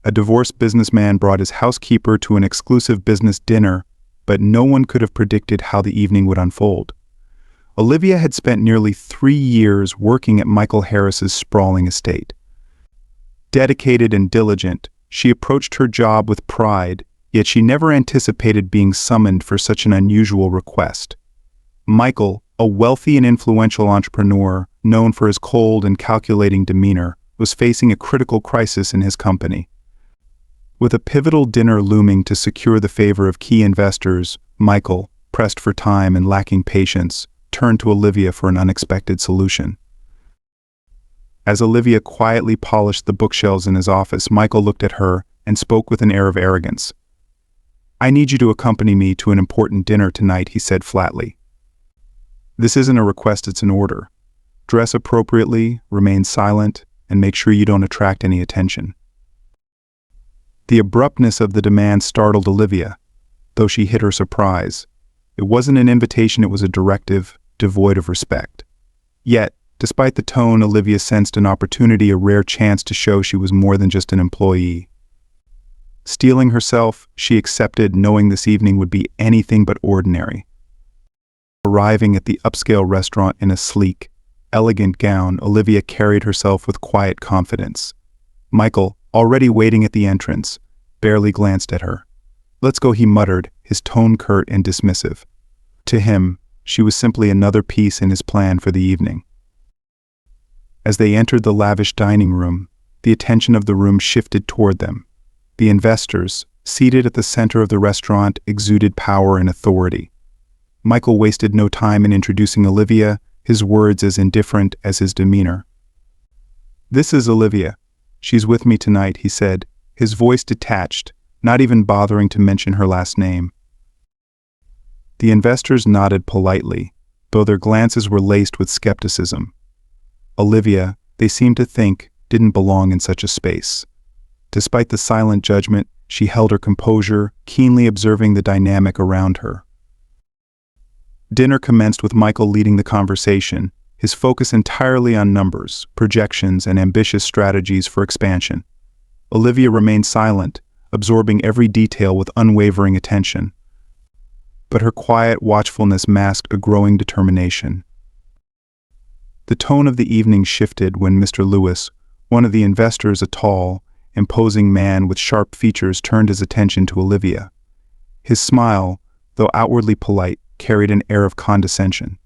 A divorced businessman brought his housekeeper to an exclusive business dinner, but no one could have predicted how the evening would unfold. Olivia had spent nearly 3 years working at Michael Harris's sprawling estate. Dedicated and diligent, she approached her job with pride, yet she never anticipated being summoned for such an unusual request. Michael, a wealthy and influential entrepreneur known for his cold and calculating demeanor, was facing a critical crisis in his company. With a pivotal dinner looming to secure the favor of key investors, Michael, pressed for time and lacking patience, turned to Olivia for an unexpected solution. As Olivia quietly polished the bookshelves in his office, Michael looked at her and spoke with an air of arrogance. "I need you to accompany me to an important dinner tonight," he said flatly. "This isn't a request, it's an order. Dress appropriately, remain silent, and make sure you don't attract any attention." The abruptness of the demand startled Olivia, though she hid her surprise. It wasn't an invitation, it was a directive, devoid of respect. Yet, despite the tone, Olivia sensed an opportunity, a rare chance to show she was more than just an employee. Steeling herself, she accepted, knowing this evening would be anything but ordinary. Arriving at the upscale restaurant in a sleek, elegant gown, Olivia carried herself with quiet confidence. Michael, already waiting at the entrance, barely glanced at her. "Let's go," he muttered, his tone curt and dismissive. To him, she was simply another piece in his plan for the evening. As they entered the lavish dining room, the attention of the room shifted toward them. The investors, seated at the center of the restaurant, exuded power and authority. Michael wasted no time in introducing Olivia, his words as indifferent as his demeanor. "This is Olivia. She's with me tonight," he said, his voice detached, not even bothering to mention her last name. The investors nodded politely, though their glances were laced with skepticism. Olivia, they seemed to think, didn't belong in such a space. Despite the silent judgment, she held her composure, keenly observing the dynamic around her. Dinner commenced with Michael leading the conversation, his focus entirely on numbers, projections, and ambitious strategies for expansion. Olivia remained silent, absorbing every detail with unwavering attention. But her quiet watchfulness masked a growing determination. The tone of the evening shifted when Mr. Lewis, one of the investors, a tall, imposing man with sharp features, turned his attention to Olivia. His smile, though outwardly polite, carried an air of condescension.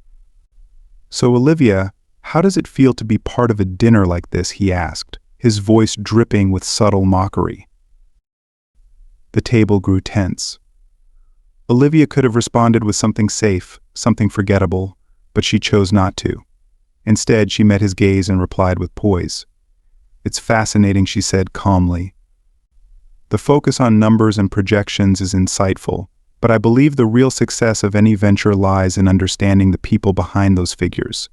"So, Olivia, how does it feel to be part of a dinner like this?" he asked, his voice dripping with subtle mockery. The table grew tense. Olivia could have responded with something safe, something forgettable, but she chose not to. Instead, she met his gaze and replied with poise. "It's fascinating," she said calmly. "The focus on numbers and projections is insightful, but I believe the real success of any venture lies in understanding the people behind those figures."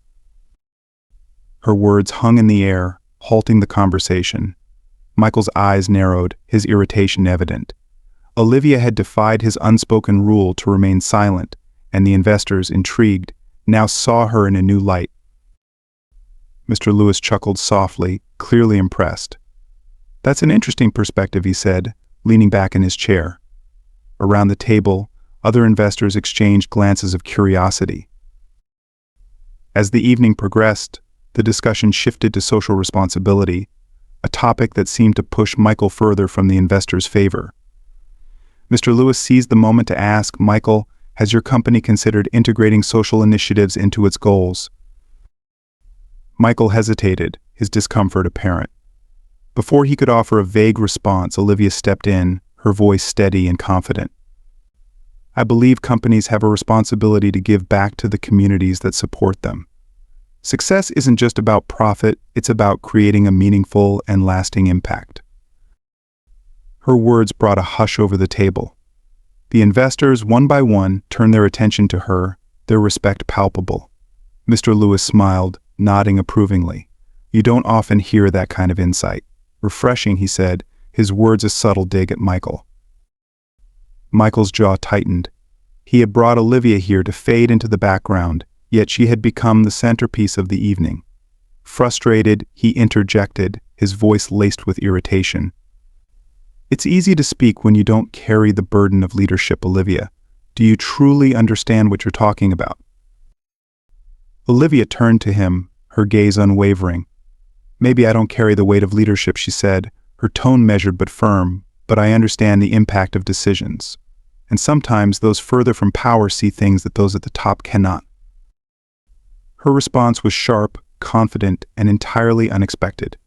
Her words hung in the air, halting the conversation. Michael's eyes narrowed, his irritation evident. Olivia had defied his unspoken rule to remain silent, and the investors, intrigued, now saw her in a new light. Mr. Lewis chuckled softly, clearly impressed. "That's an interesting perspective," he said, leaning back in his chair. Around the table, other investors exchanged glances of curiosity. As the evening progressed, the discussion shifted to social responsibility, a topic that seemed to push Michael further from the investors' favor. Mr. Lewis seized the moment to ask, "Michael, has your company considered integrating social initiatives into its goals?" Michael hesitated, his discomfort apparent. Before he could offer a vague response, Olivia stepped in, her voice steady and confident. "I believe companies have a responsibility to give back to the communities that support them. Success isn't just about profit, it's about creating a meaningful and lasting impact." Her words brought a hush over the table. The investors, one by one, turned their attention to her, their respect palpable. Mr. Lewis smiled, nodding approvingly. "You don't often hear that kind of insight." "Refreshing," he said, his words a subtle dig at Michael. Michael's jaw tightened. He had brought Olivia here to fade into the background, yet she had become the centerpiece of the evening. Frustrated, he interjected, his voice laced with irritation. It's easy to speak when you don't carry the burden of leadership, Olivia. Do you truly understand what you're talking about? Olivia turned to him, her gaze unwavering. Maybe I don't carry the weight of leadership, she said, her tone measured but firm, but I understand the impact of decisions. And sometimes those further from power see things that those at the top cannot. Her response was sharp, confident, and entirely unexpected.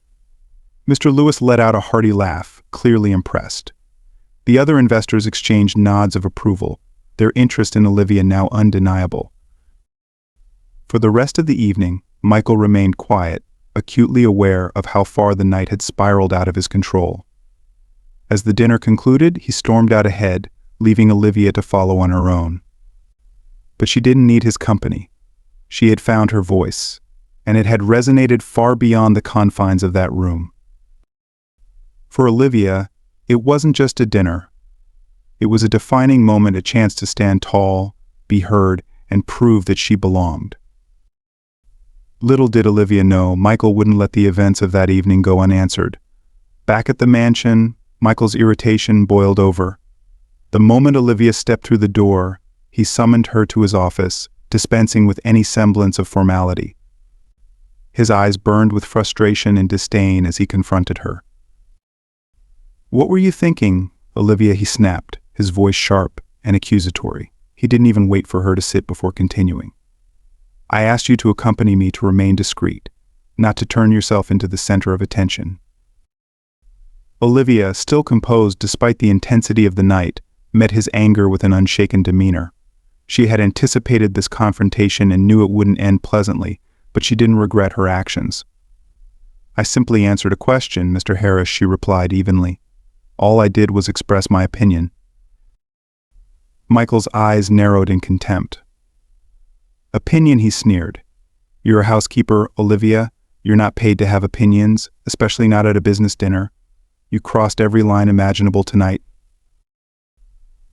Mr. Lewis let out a hearty laugh, clearly impressed. The other investors exchanged nods of approval, their interest in Olivia now undeniable. For the rest of the evening, Michael remained quiet, acutely aware of how far the night had spiraled out of his control. As the dinner concluded, he stormed out ahead, leaving Olivia to follow on her own. But she didn't need his company. She had found her voice, and it had resonated far beyond the confines of that room. For Olivia, it wasn't just a dinner. It was a defining moment, a chance to stand tall, be heard, and prove that she belonged. Little did Olivia know, Michael wouldn't let the events of that evening go unanswered. Back at the mansion, Michael's irritation boiled over. The moment Olivia stepped through the door, he summoned her to his office, dispensing with any semblance of formality. His eyes burned with frustration and disdain as he confronted her. "What were you thinking, Olivia?" he snapped, his voice sharp and accusatory. He didn't even wait for her to sit before continuing. "I asked you to accompany me to remain discreet, not to turn yourself into the center of attention." Olivia, still composed despite the intensity of the night, met his anger with an unshaken demeanor. She had anticipated this confrontation and knew it wouldn't end pleasantly, but she didn't regret her actions. "I simply answered a question, Mr. Harris," she replied evenly. "All I did was express my opinion." Michael's eyes narrowed in contempt. "Opinion," he sneered. "You're a housekeeper, Olivia. You're not paid to have opinions, especially not at a business dinner. You crossed every line imaginable tonight."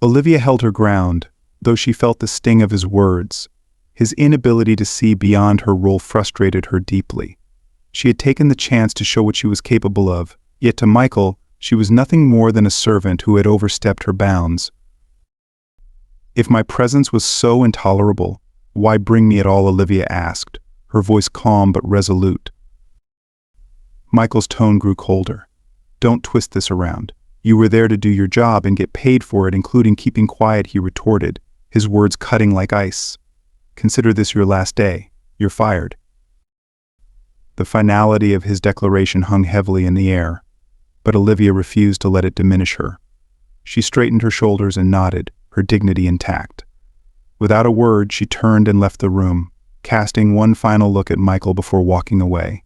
Olivia held her ground, though she felt the sting of his words. His inability to see beyond her role frustrated her deeply. She had taken the chance to show what she was capable of, yet to Michael, she was nothing more than a servant who had overstepped her bounds. "If my presence was so intolerable, why bring me at all?" Olivia asked, her voice calm but resolute. Michael's tone grew colder. "Don't twist this around. You were there to do your job and get paid for it, including keeping quiet," he retorted, his words cutting like ice. "Consider this your last day. You're fired." The finality of his declaration hung heavily in the air, but Olivia refused to let it diminish her. She straightened her shoulders and nodded, her dignity intact. Without a word, she turned and left the room, casting one final look at Michael before walking away.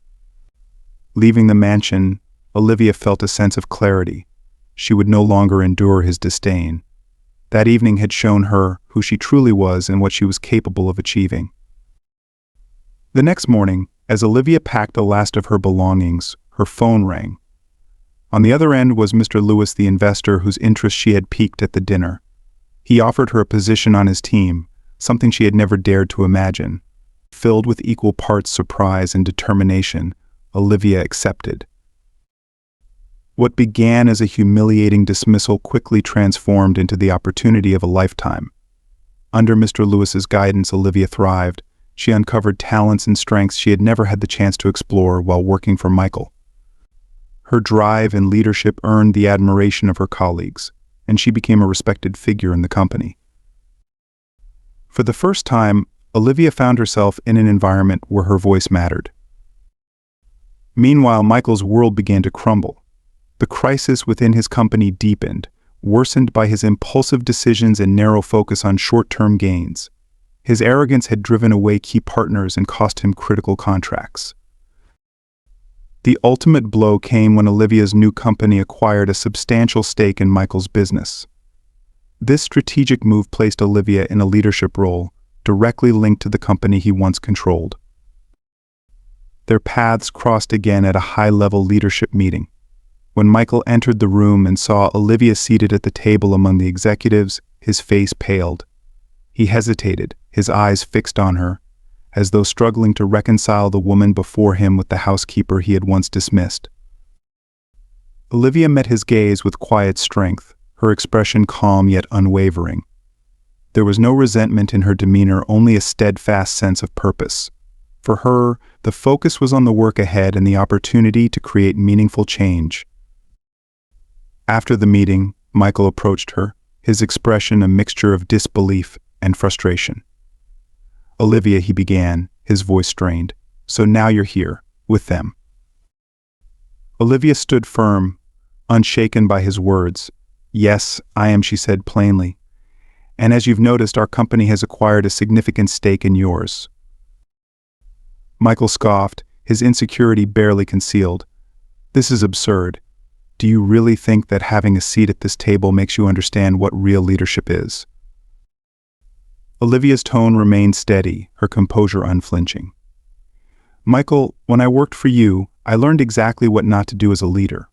Leaving the mansion, Olivia felt a sense of clarity. She would no longer endure his disdain. That evening had shown her who she truly was and what she was capable of achieving. The next morning, as Olivia packed the last of her belongings, her phone rang. On the other end was Mr. Lewis, the investor whose interest she had piqued at the dinner. He offered her a position on his team, something she had never dared to imagine. Filled with equal parts surprise and determination, Olivia accepted. What began as a humiliating dismissal quickly transformed into the opportunity of a lifetime. Under Mr. Lewis's guidance, Olivia thrived. She uncovered talents and strengths she had never had the chance to explore while working for Michael. Her drive and leadership earned the admiration of her colleagues, and she became a respected figure in the company. For the first time, Olivia found herself in an environment where her voice mattered. Meanwhile, Michael's world began to crumble. The crisis within his company deepened, worsened by his impulsive decisions and narrow focus on short-term gains. His arrogance had driven away key partners and cost him critical contracts. The ultimate blow came when Olivia's new company acquired a substantial stake in Michael's business. This strategic move placed Olivia in a leadership role, directly linked to the company he once controlled. Their paths crossed again at a high-level leadership meeting. When Michael entered the room and saw Olivia seated at the table among the executives, his face paled. He hesitated, his eyes fixed on her, as though struggling to reconcile the woman before him with the housekeeper he had once dismissed. Olivia met his gaze with quiet strength, her expression calm yet unwavering. There was no resentment in her demeanor, only a steadfast sense of purpose. For her, the focus was on the work ahead and the opportunity to create meaningful change. After the meeting, Michael approached her, his expression a mixture of disbelief and frustration. "Olivia," he began, his voice strained, "so now you're here, with them." Olivia stood firm, unshaken by his words. "Yes, I am," she said plainly. "And as you've noticed, our company has acquired a significant stake in yours." Michael scoffed, his insecurity barely concealed. "This is absurd. Do you really think that having a seat at this table makes you understand what real leadership is?" Olivia's tone remained steady, her composure unflinching. "Michael, when I worked for you, I learned exactly what not to do as a leader.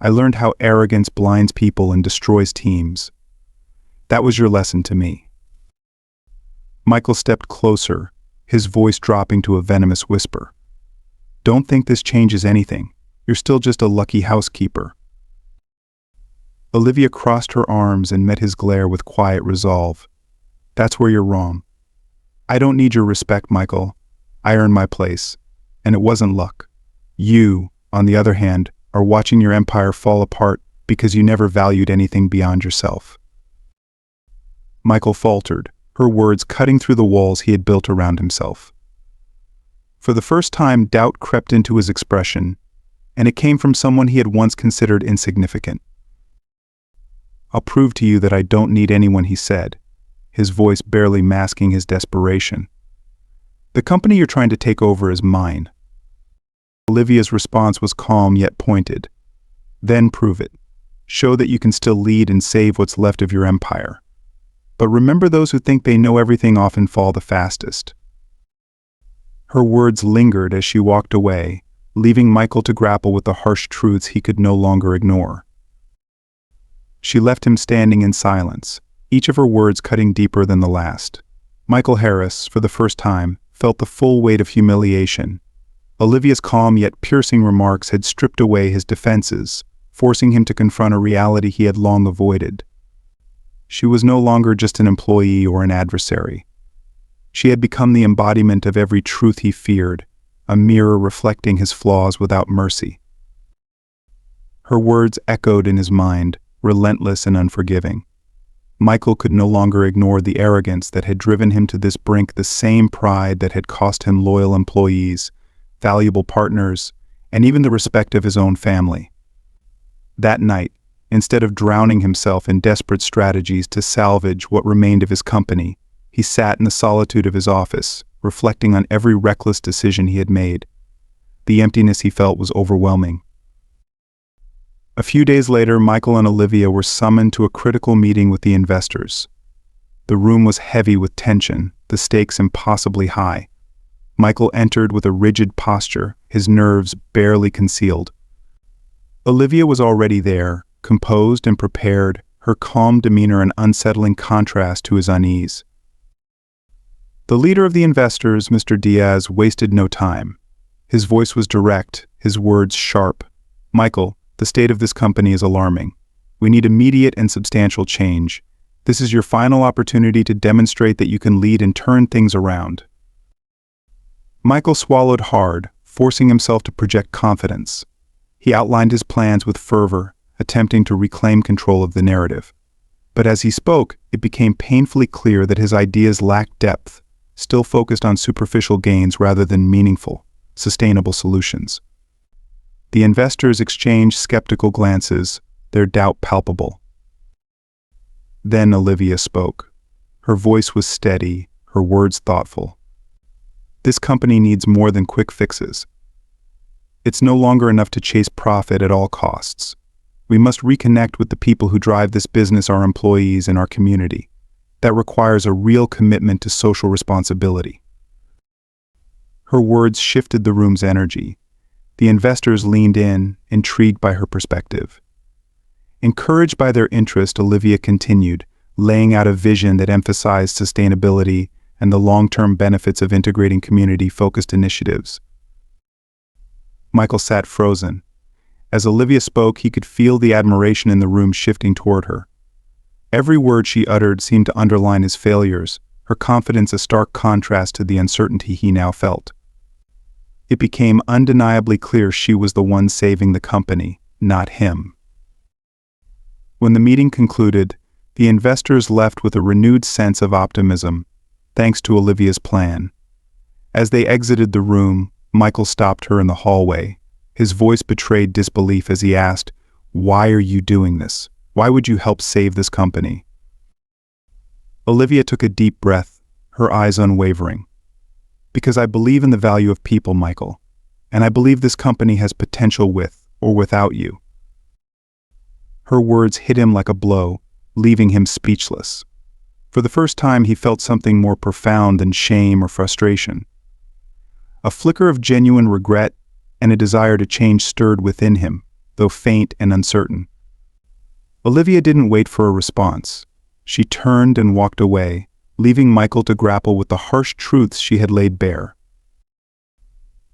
I learned how arrogance blinds people and destroys teams. That was your lesson to me." Michael stepped closer, his voice dropping to a venomous whisper. "Don't think this changes anything. You're still just a lucky housekeeper." Olivia crossed her arms and met his glare with quiet resolve. "That's where you're wrong. I don't need your respect, Michael. I earned my place, and it wasn't luck. You, on the other hand, are watching your empire fall apart because you never valued anything beyond yourself." Michael faltered, her words cutting through the walls he had built around himself. For the first time, doubt crept into his expression, and it came from someone he had once considered insignificant. "I'll prove to you that I don't need anyone," he said, his voice barely masking his desperation. "The company you're trying to take over is mine." Olivia's response was calm yet pointed. "Then prove it. Show that you can still lead and save what's left of your empire. But remember, those who think they know everything often fall the fastest." Her words lingered as she walked away, leaving Michael to grapple with the harsh truths he could no longer ignore. She left him standing in silence, each of her words cutting deeper than the last. Michael Harris, for the first time, felt the full weight of humiliation. Olivia's calm yet piercing remarks had stripped away his defenses, forcing him to confront a reality he had long avoided. She was no longer just an employee or an adversary. She had become the embodiment of every truth he feared, a mirror reflecting his flaws without mercy. Her words echoed in his mind, relentless and unforgiving. Michael could no longer ignore the arrogance that had driven him to this brink, the same pride that had cost him loyal employees, valuable partners, and even the respect of his own family. That night, instead of drowning himself in desperate strategies to salvage what remained of his company, he sat in the solitude of his office, reflecting on every reckless decision he had made. The emptiness he felt was overwhelming. A few days later, Michael and Olivia were summoned to a critical meeting with the investors. The room was heavy with tension, the stakes impossibly high. Michael entered with a rigid posture, his nerves barely concealed. Olivia was already there, composed and prepared, her calm demeanor an unsettling contrast to his unease. The leader of the investors, Mr. Diaz, wasted no time. His voice was direct, his words sharp. "Michael, the state of this company is alarming. We need immediate and substantial change. This is your final opportunity to demonstrate that you can lead and turn things around." Michael swallowed hard, forcing himself to project confidence. He outlined his plans with fervor, attempting to reclaim control of the narrative. But as he spoke, it became painfully clear that his ideas lacked depth, still focused on superficial gains rather than meaningful, sustainable solutions. The investors exchanged skeptical glances, their doubt palpable. Then Olivia spoke. Her voice was steady, her words thoughtful. "This company needs more than quick fixes. It's no longer enough to chase profit at all costs. We must reconnect with the people who drive this business, our employees and our community. That requires a real commitment to social responsibility." Her words shifted the room's energy. The investors leaned in, intrigued by her perspective. Encouraged by their interest, Olivia continued, laying out a vision that emphasized sustainability and the long-term benefits of integrating community-focused initiatives. Michael sat frozen, As Olivia spoke, he could feel the admiration in the room shifting toward her. Every word she uttered seemed to underline his failures, her confidence a stark contrast to the uncertainty he now felt. It became undeniably clear she was the one saving the company, not him. When the meeting concluded, the investors left with a renewed sense of optimism, thanks to Olivia's plan. As they exited the room, Michael stopped her in the hallway. His voice betrayed disbelief as he asked, "Why are you doing this? Why would you help save this company?" Olivia took a deep breath, her eyes unwavering. "Because I believe in the value of people, Michael, and I believe this company has potential with or without you." Her words hit him like a blow, leaving him speechless. For the first time, he felt something more profound than shame or frustration. A flicker of genuine regret and a desire to change stirred within him, though faint and uncertain. Olivia didn't wait for a response. She turned and walked away, leaving Michael to grapple with the harsh truths she had laid bare.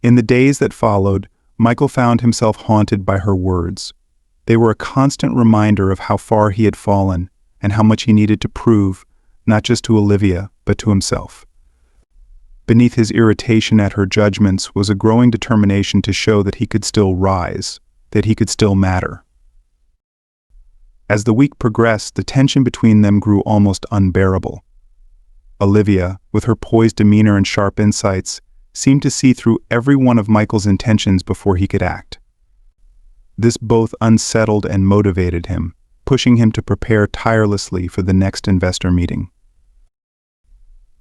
In the days that followed, Michael found himself haunted by her words. They were a constant reminder of how far he had fallen and how much he needed to prove, not just to Olivia, but to himself. Beneath his irritation at her judgments was a growing determination to show that he could still rise, that he could still matter. As the week progressed, the tension between them grew almost unbearable. Olivia, with her poised demeanor and sharp insights, seemed to see through every one of Michael's intentions before he could act. This both unsettled and motivated him, pushing him to prepare tirelessly for the next investor meeting.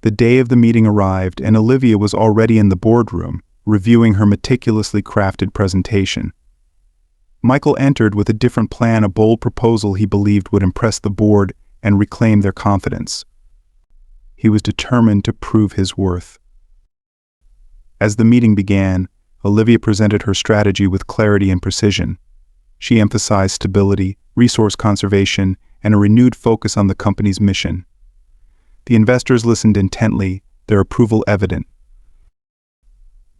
The day of the meeting arrived, and Olivia was already in the boardroom, reviewing her meticulously crafted presentation. Michael entered with a different plan, a bold proposal he believed would impress the board and reclaim their confidence. He was determined to prove his worth. As the meeting began, Olivia presented her strategy with clarity and precision. She emphasized stability, resource conservation, and a renewed focus on the company's mission. The investors listened intently, their approval evident.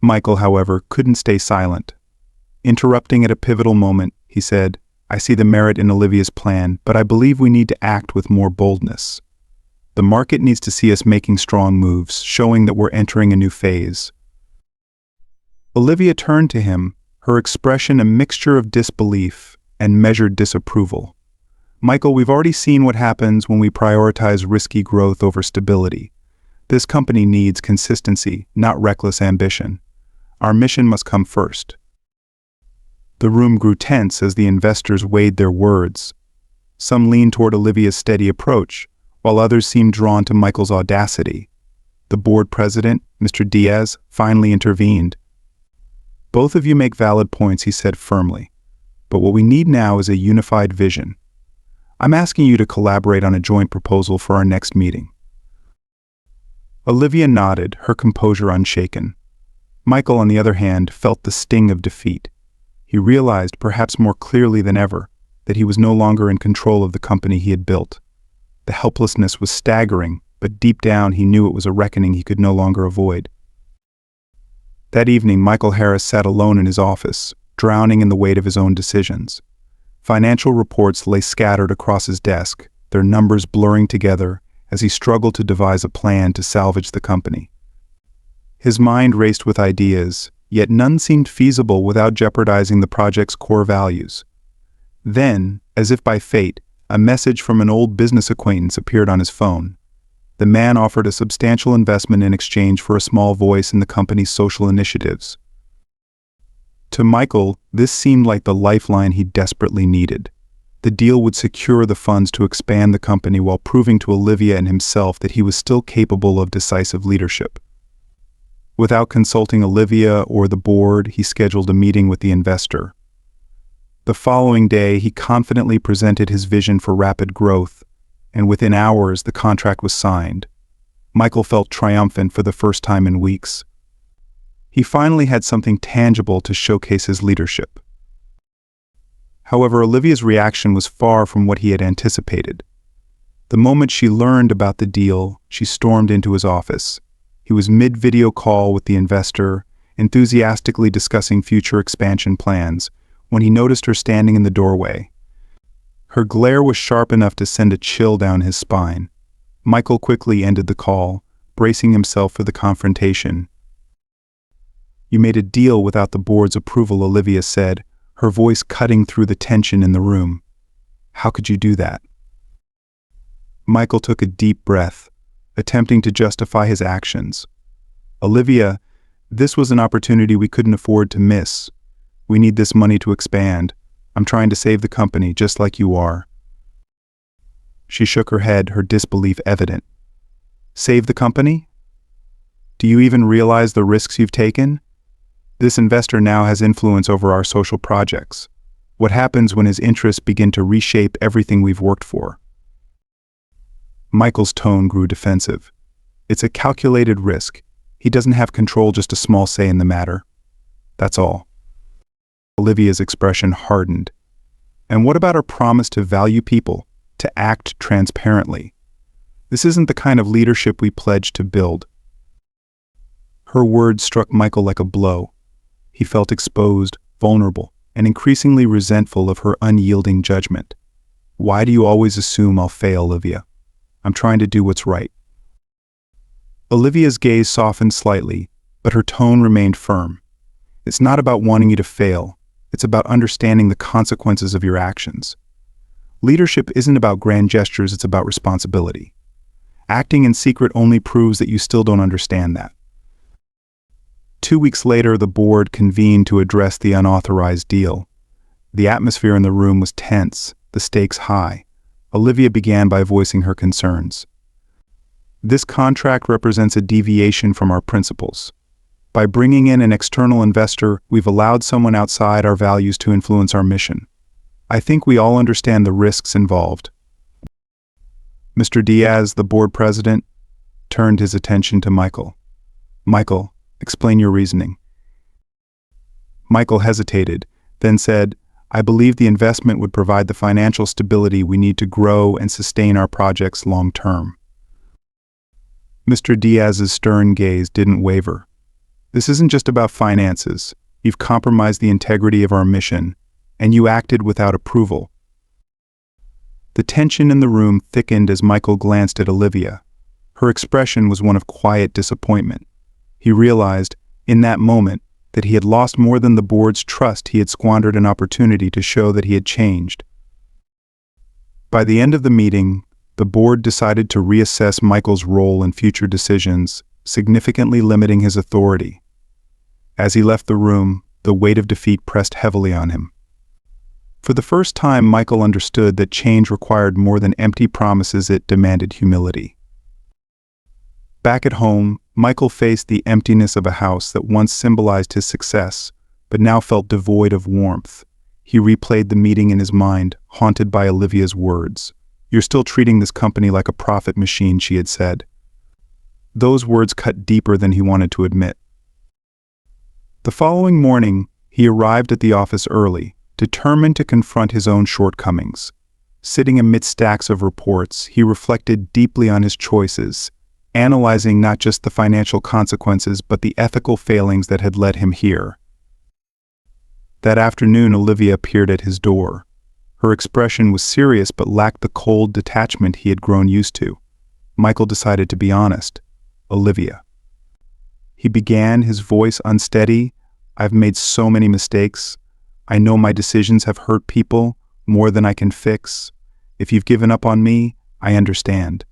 Michael, however, couldn't stay silent. Interrupting at a pivotal moment, he said, "I see the merit in Olivia's plan, but I believe we need to act with more boldness. The market needs to see us making strong moves, showing that we're entering a new phase." Olivia turned to him, her expression a mixture of disbelief and measured disapproval. "Michael, we've already seen what happens when we prioritize risky growth over stability. This company needs consistency, not reckless ambition. Our mission must come first." The room grew tense as the investors weighed their words. Some leaned toward Olivia's steady approach, while others seemed drawn to Michael's audacity. The board president, Mr. Diaz, finally intervened. "Both of you make valid points," he said firmly, "but what we need now is a unified vision. I'm asking you to collaborate on a joint proposal for our next meeting." Olivia nodded, her composure unshaken. Michael, on the other hand, felt the sting of defeat. He realized, perhaps more clearly than ever, that he was no longer in control of the company he had built. The helplessness was staggering, but deep down he knew it was a reckoning he could no longer avoid. That evening, Michael Harris sat alone in his office, drowning in the weight of his own decisions. Financial reports lay scattered across his desk, their numbers blurring together as he struggled to devise a plan to salvage the company. His mind raced with ideas, yet none seemed feasible without jeopardizing the project's core values. Then, as if by fate, a message from an old business acquaintance appeared on his phone. The man offered a substantial investment in exchange for a small voice in the company's social initiatives. To Michael, this seemed like the lifeline he desperately needed. The deal would secure the funds to expand the company while proving to Olivia and himself that he was still capable of decisive leadership. Without consulting Olivia or the board, he scheduled a meeting with the investor. The following day, he confidently presented his vision for rapid growth, and within hours, the contract was signed. Michael felt triumphant for the first time in weeks. He finally had something tangible to showcase his leadership. However, Olivia's reaction was far from what he had anticipated. The moment she learned about the deal, she stormed into his office. He was mid-video call with the investor, enthusiastically discussing future expansion plans, when he noticed her standing in the doorway. Her glare was sharp enough to send a chill down his spine. Michael quickly ended the call, bracing himself for the confrontation. "You made a deal without the board's approval," Olivia said, her voice cutting through the tension in the room. "How could you do that?" Michael took a deep breath, attempting to justify his actions. "Olivia, this was an opportunity we couldn't afford to miss. We need this money to expand. I'm trying to save the company, just like you are." She shook her head, her disbelief evident. "Save the company? Do you even realize the risks you've taken? This investor now has influence over our social projects. What happens when his interests begin to reshape everything we've worked for?" Michael's tone grew defensive. "It's a calculated risk. He doesn't have control, just a small say in the matter. That's all." Olivia's expression hardened. "And what about our promise to value people, to act transparently? This isn't the kind of leadership we pledged to build." Her words struck Michael like a blow. He felt exposed, vulnerable, and increasingly resentful of her unyielding judgment. "Why do you always assume I'll fail, Olivia? I'm trying to do what's right." Olivia's gaze softened slightly, but her tone remained firm. "It's not about wanting you to fail. It's about understanding the consequences of your actions. Leadership isn't about grand gestures, it's about responsibility. Acting in secret only proves that you still don't understand that." 2 weeks later, the board convened to address the unauthorized deal. The atmosphere in the room was tense, the stakes high. Olivia began by voicing her concerns. "This contract represents a deviation from our principles. By bringing in an external investor, we've allowed someone outside our values to influence our mission. I think we all understand the risks involved." Mr. Diaz, the board president, turned his attention to Michael. "Michael, explain your reasoning." Michael hesitated, then said, "I believe the investment would provide the financial stability we need to grow and sustain our projects long term." Mr. Diaz's stern gaze didn't waver. "This isn't just about finances. You've compromised the integrity of our mission, and you acted without approval." The tension in the room thickened as Michael glanced at Olivia. Her expression was one of quiet disappointment. He realized, in that moment, that he had lost more than the board's trust. He had squandered an opportunity to show that he had changed. By the end of the meeting, the board decided to reassess Michael's role in future decisions, significantly limiting his authority. As he left the room, the weight of defeat pressed heavily on him. For the first time, Michael understood that change required more than empty promises, it demanded humility. Back at home, Michael faced the emptiness of a house that once symbolized his success, but now felt devoid of warmth. He replayed the meeting in his mind, haunted by Olivia's words. "You're still treating this company like a profit machine," she had said. Those words cut deeper than he wanted to admit. The following morning, he arrived at the office early, determined to confront his own shortcomings. Sitting amidst stacks of reports, he reflected deeply on his choices, analyzing not just the financial consequences but the ethical failings that had led him here. That afternoon, Olivia appeared at his door. Her expression was serious but lacked the cold detachment he had grown used to. Michael decided to be honest. "Olivia," he began, his voice unsteady, "I've made so many mistakes. I know my decisions have hurt people more than I can fix. If you've given up on me, I understand."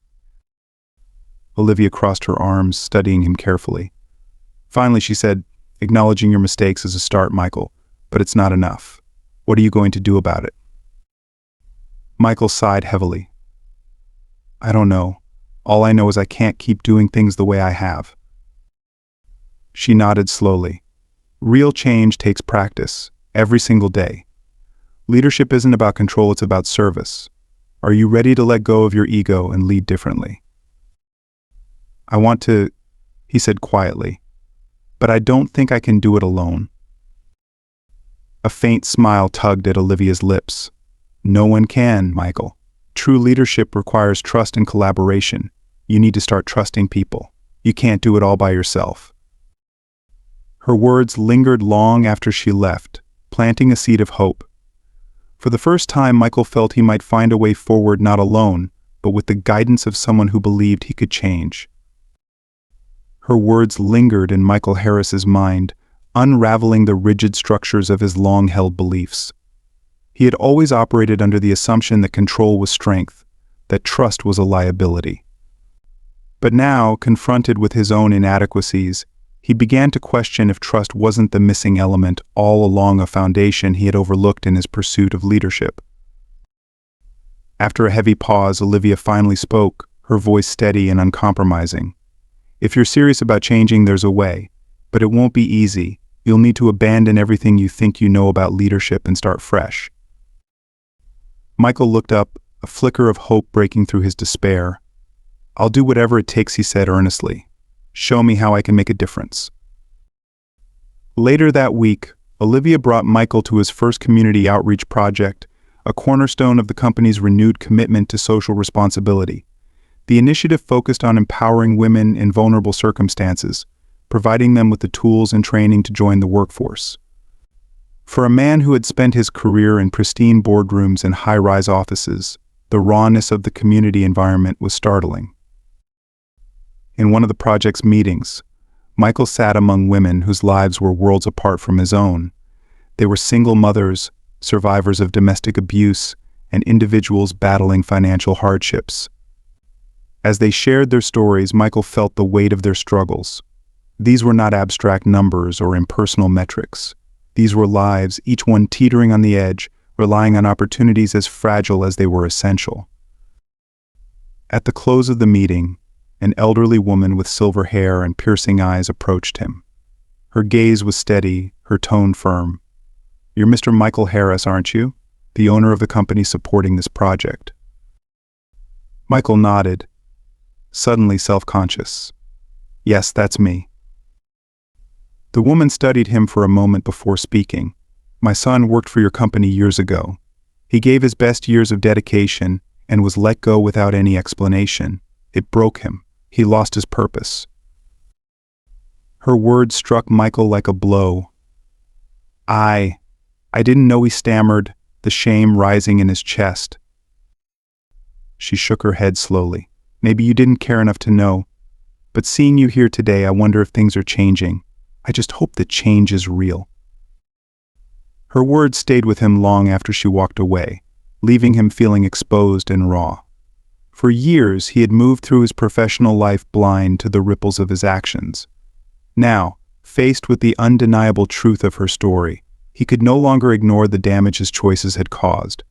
Olivia crossed her arms, studying him carefully. Finally, she said, "Acknowledging your mistakes is a start, Michael, but it's not enough. What are you going to do about it?" Michael sighed heavily. "I don't know. All I know is I can't keep doing things the way I have." She nodded slowly. "Real change takes practice, every single day. Leadership isn't about control, it's about service. Are you ready to let go of your ego and lead differently?" "I want to," he said quietly, "but I don't think I can do it alone." A faint smile tugged at Olivia's lips. "No one can, Michael. True leadership requires trust and collaboration. You need to start trusting people. You can't do it all by yourself." Her words lingered long after she left, planting a seed of hope. For the first time, Michael felt he might find a way forward not alone, but with the guidance of someone who believed he could change. Her words lingered in Michael Harris's mind, unraveling the rigid structures of his long-held beliefs. He had always operated under the assumption that control was strength, that trust was a liability. But now, confronted with his own inadequacies, he began to question if trust wasn't the missing element all along a foundation he had overlooked in his pursuit of leadership. After a heavy pause, Olivia finally spoke, her voice steady and uncompromising. "If you're serious about changing, there's a way, but it won't be easy. You'll need to abandon everything you think you know about leadership and start fresh." Michael looked up, a flicker of hope breaking through his despair. "I'll do whatever it takes," he said earnestly. "Show me how I can make a difference." Later that week, Olivia brought Michael to his first community outreach project, a cornerstone of the company's renewed commitment to social responsibility. The initiative focused on empowering women in vulnerable circumstances, providing them with the tools and training to join the workforce. For a man who had spent his career in pristine boardrooms and high-rise offices, the rawness of the community environment was startling. In one of the project's meetings, Michael sat among women whose lives were worlds apart from his own. They were single mothers, survivors of domestic abuse, and individuals battling financial hardships. As they shared their stories, Michael felt the weight of their struggles. These were not abstract numbers or impersonal metrics. These were lives, each one teetering on the edge, relying on opportunities as fragile as they were essential. At the close of the meeting, an elderly woman with silver hair and piercing eyes approached him. Her gaze was steady, her tone firm. "You're Mr. Michael Harris, aren't you? The owner of the company supporting this project?" Michael nodded, suddenly self-conscious. "Yes, that's me." The woman studied him for a moment before speaking. "My son worked for your company years ago. He gave his best years of dedication and was let go without any explanation. It broke him. He lost his purpose." Her words struck Michael like a blow. I didn't know," he stammered, the shame rising in his chest. She shook her head slowly. "Maybe you didn't care enough to know. But seeing you here today, I wonder if things are changing. I just hope that change is real." Her words stayed with him long after she walked away, leaving him feeling exposed and raw. For years, he had moved through his professional life blind to the ripples of his actions. Now, faced with the undeniable truth of her story, he could no longer ignore the damage his choices had caused.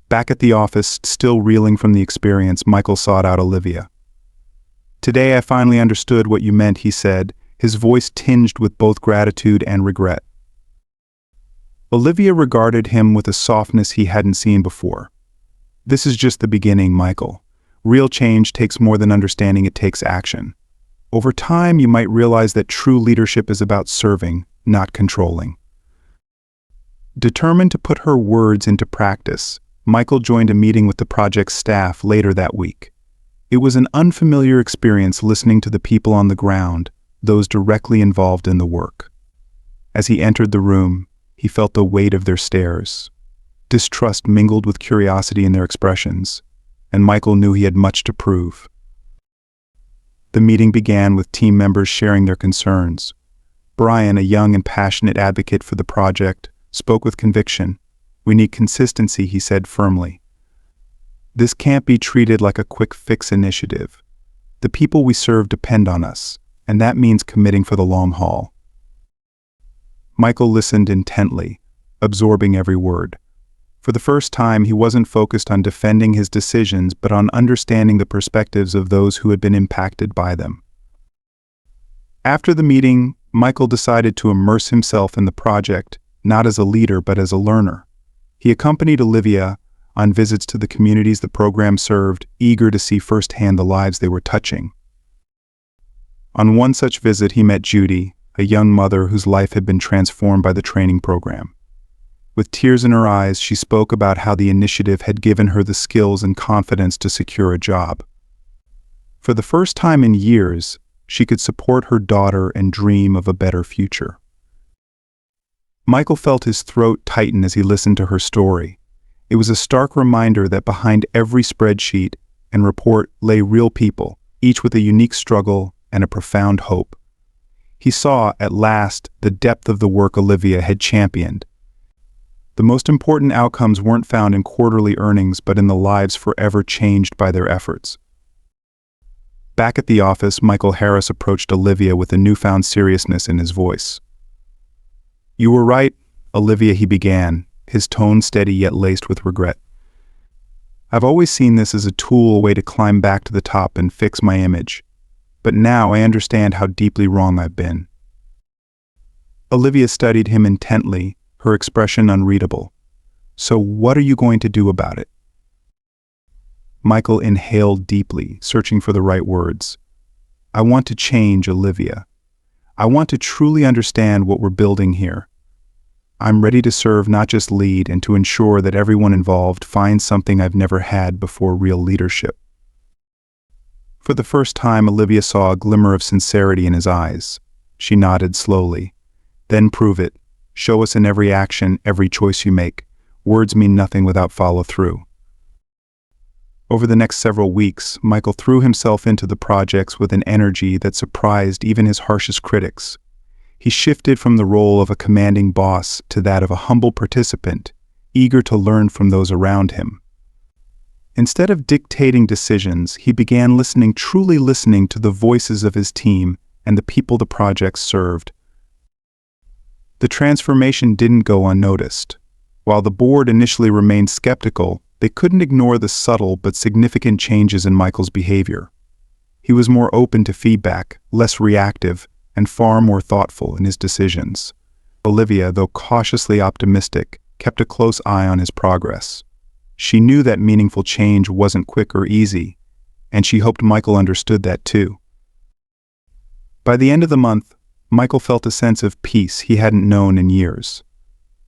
Back at the office, still reeling from the experience, Michael sought out Olivia. "Today I finally understood what you meant," he said, his voice tinged with both gratitude and regret. Olivia regarded him with a softness he hadn't seen before. "This is just the beginning, Michael. Real change takes more than understanding, it takes action. Over time, you might realize that true leadership is about serving, not controlling." Determined to put her words into practice, Michael joined a meeting with the project's staff later that week. It was an unfamiliar experience listening to the people on the ground, those directly involved in the work. As he entered the room, he felt the weight of their stares. Distrust mingled with curiosity in their expressions, and Michael knew he had much to prove. The meeting began with team members sharing their concerns. Brian, a young and passionate advocate for the project, spoke with conviction. "We need consistency," he said firmly. "This can't be treated like a quick-fix initiative. The people we serve depend on us, and that means committing for the long haul." Michael listened intently, absorbing every word. For the first time, he wasn't focused on defending his decisions, but on understanding the perspectives of those who had been impacted by them. After the meeting, Michael decided to immerse himself in the project, not as a leader but as a learner. He accompanied Olivia on visits to the communities the program served, eager to see firsthand the lives they were touching. On one such visit, he met Judy, a young mother whose life had been transformed by the training program. With tears in her eyes, she spoke about how the initiative had given her the skills and confidence to secure a job. For the first time in years, she could support her daughter and dream of a better future. Michael felt his throat tighten as he listened to her story. It was a stark reminder that behind every spreadsheet and report lay real people, each with a unique struggle and a profound hope. He saw, at last, the depth of the work Olivia had championed. The most important outcomes weren't found in quarterly earnings but in the lives forever changed by their efforts. Back at the office, Michael Harris approached Olivia with a newfound seriousness in his voice. "You were right, Olivia," he began, his tone steady yet laced with regret. "I've always seen this as a tool, a way to climb back to the top and fix my image. But now I understand how deeply wrong I've been." Olivia studied him intently, her expression unreadable. "So what are you going to do about it?" Michael inhaled deeply, searching for the right words. "I want to change, Olivia. I want to truly understand what we're building here. I'm ready to serve, not just lead, and to ensure that everyone involved finds something I've never had before: real leadership." For the first time, Olivia saw a glimmer of sincerity in his eyes. She nodded slowly. "Then prove it. Show us in every action, every choice you make. Words mean nothing without follow-through." Over the next several weeks, Michael threw himself into the projects with an energy that surprised even his harshest critics. He shifted from the role of a commanding boss to that of a humble participant, eager to learn from those around him. Instead of dictating decisions, he began listening, truly listening to the voices of his team and the people the projects served. The transformation didn't go unnoticed. While the board initially remained skeptical, they couldn't ignore the subtle but significant changes in Michael's behavior. He was more open to feedback, less reactive, and far more thoughtful in his decisions. Olivia, though cautiously optimistic, kept a close eye on his progress. She knew that meaningful change wasn't quick or easy, and she hoped Michael understood that too. By the end of the month, Michael felt a sense of peace he hadn't known in years.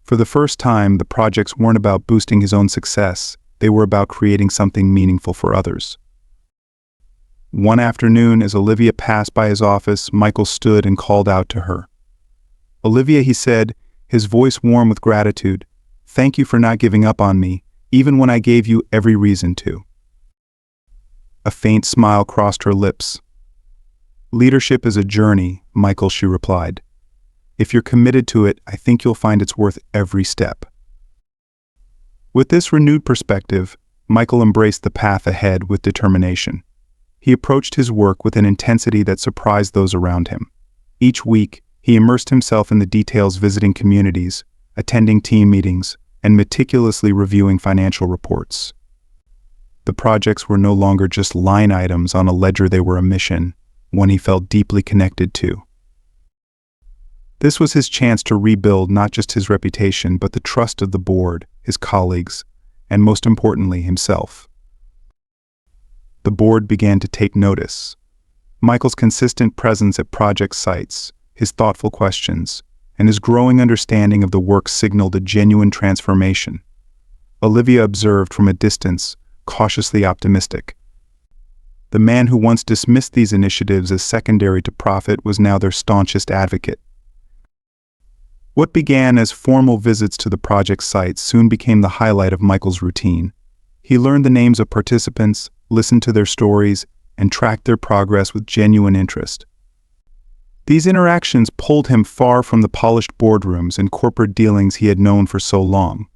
For the first time, the projects weren't about boosting his own success, they were about creating something meaningful for others. One afternoon, as Olivia passed by his office, Michael stood and called out to her. "Olivia," he said, his voice warm with gratitude, "thank you for not giving up on me, even when I gave you every reason to." A faint smile crossed her lips. "Leadership is a journey, Michael," she replied. "If you're committed to it, I think you'll find it's worth every step." With this renewed perspective, Michael embraced the path ahead with determination. He approached his work with an intensity that surprised those around him. Each week, he immersed himself in the details, visiting communities, attending team meetings, and meticulously reviewing financial reports. The projects were no longer just line items on a ledger, they were a mission, one he felt deeply connected to. This was his chance to rebuild not just his reputation, but the trust of the board, his colleagues, and most importantly, himself. The board began to take notice. Michael's consistent presence at project sites, his thoughtful questions, and his growing understanding of the work signaled a genuine transformation. Olivia observed from a distance, cautiously optimistic. The man who once dismissed these initiatives as secondary to profit was now their staunchest advocate. What began as formal visits to the project sites soon became the highlight of Michael's routine. He learned the names of participants, listened to their stories, and tracked their progress with genuine interest. These interactions pulled him far from the polished boardrooms and corporate dealings he had known for so long.